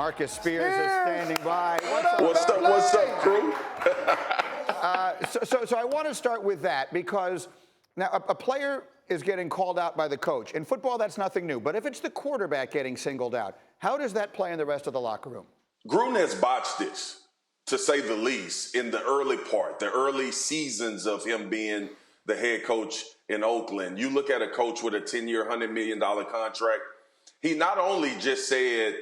Marcus Spears is standing by. What's up, crew? So I want to start with that because now a player is getting called out by the coach. In football, that's nothing new. But if it's the quarterback getting singled out, how does that play in the rest of the locker room? Gruden has botched this, to say the least, in the early part, the early seasons of him being the head coach in Oakland. You look at a coach with a 10-year, $100 million contract. He not only just said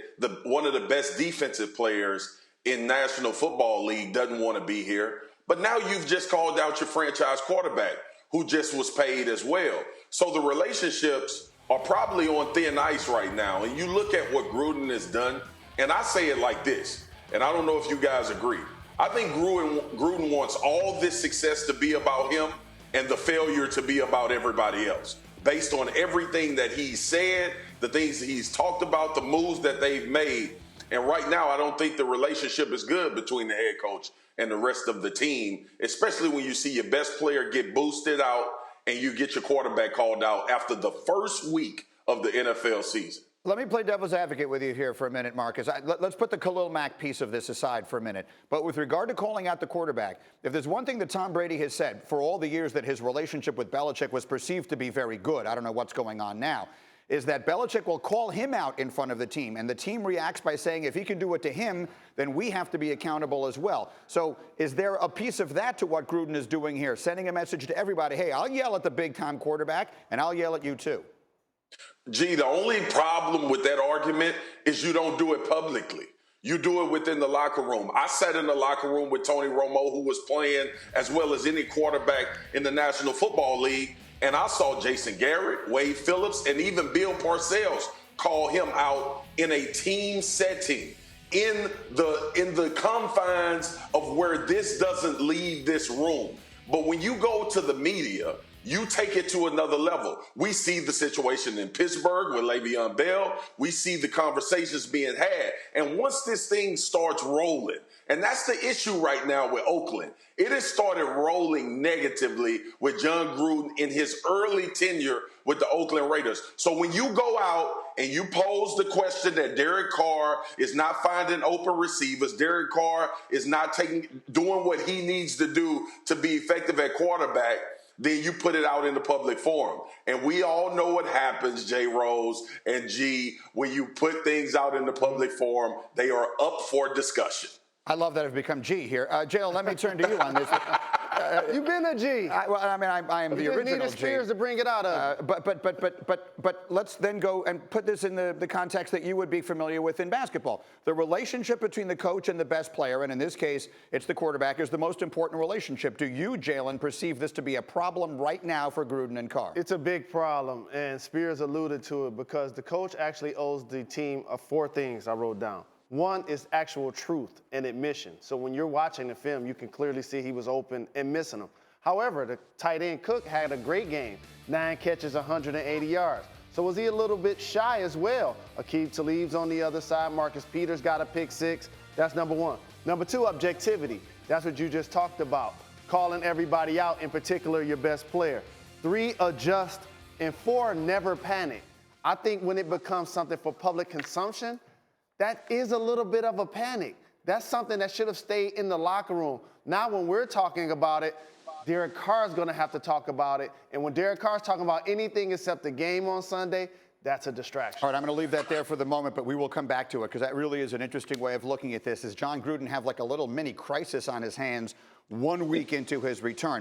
one of the best defensive players in National Football League doesn't want to be here, but now you've just called out your franchise quarterback who just was paid as well. So the relationships are probably on thin ice right now. And you look at what Gruden has done, and I say it like this, and I don't know if you guys agree. I think Gruden wants all this success to be about him and the failure to be about everybody else. Based on everything that he's said, the things that he's talked about, the moves that they've made. And right now, I don't think the relationship is good between the head coach and the rest of the team, especially when you see your best player get boosted out and you get your quarterback called out after the first week of the NFL season. Let me play devil's advocate with you here for a minute, Marcus. Let's put the Khalil Mack piece of this aside for a minute. But with regard to calling out the quarterback, if there's one thing that Tom Brady has said for all the years that his relationship with Belichick was perceived to be very good, I don't know what's going on now, is that Belichick will call him out in front of the team, and the team reacts by saying, if he can do it to him, then we have to be accountable as well. So is there a piece of that to what Gruden is doing here, sending a message to everybody, hey, I'll yell at the big-time quarterback, and I'll yell at you too? Gee, the only problem with that argument is you don't do it publicly. You do it within the locker room. I sat in the locker room with Tony Romo, who was playing as well as any quarterback in the National Football League, and I saw Jason Garrett, Wade Phillips, and even Bill Parcells call him out in a team setting, in the confines of where this doesn't leave this room. But when you go to the media, you take it to another level. We see the situation in Pittsburgh with Le'Veon Bell. We see the conversations being had. And once this thing starts rolling, and that's the issue right now with Oakland, it has started rolling negatively with Jon Gruden in his early tenure with the Oakland Raiders. So when you go out and you pose the question that Derek Carr is not finding open receivers, Derek Carr is not doing what he needs to do to be effective at quarterback, then you put it out in the public forum. And we all know what happens, J. Rose and G, when you put things out in the public forum, they are up for discussion. I love that I've become G here. Jalen, let me turn to you on this. You've been a G. I am the original G. Spears to bring it out of. But let's then go and put this in the context that you would be familiar with in basketball. The relationship between the coach and the best player, and in this case, it's the quarterback, is the most important relationship. Do you, Jalen, perceive this to be a problem right now for Gruden and Carr? It's a big problem, and Spears alluded to it because the coach actually owes the team 4 things I wrote down. One is actual truth and admission. So when you're watching the film, you can clearly see he was open and missing them. However, the tight end Cook had a great game, 9 catches, 180 yards. So was he a little bit shy as well? Aqib Talib's on the other side. Marcus Peters got a pick 6. That's number 1. Number 2, objectivity. That's what you just talked about. Calling everybody out, in particular your best player. 3, adjust. And 4, never panic. I think when it becomes something for public consumption, that is a little bit of a panic. That's something that should have stayed in the locker room. Now when we're talking about it, Derek Carr is going to have to talk about it. And when Derek Carr is talking about anything except the game on Sunday, that's a distraction. All right, I'm going to leave that there for the moment, but we will come back to it because that really is an interesting way of looking at this. Does Jon Gruden have like a little mini crisis on his hands 1 week into his return?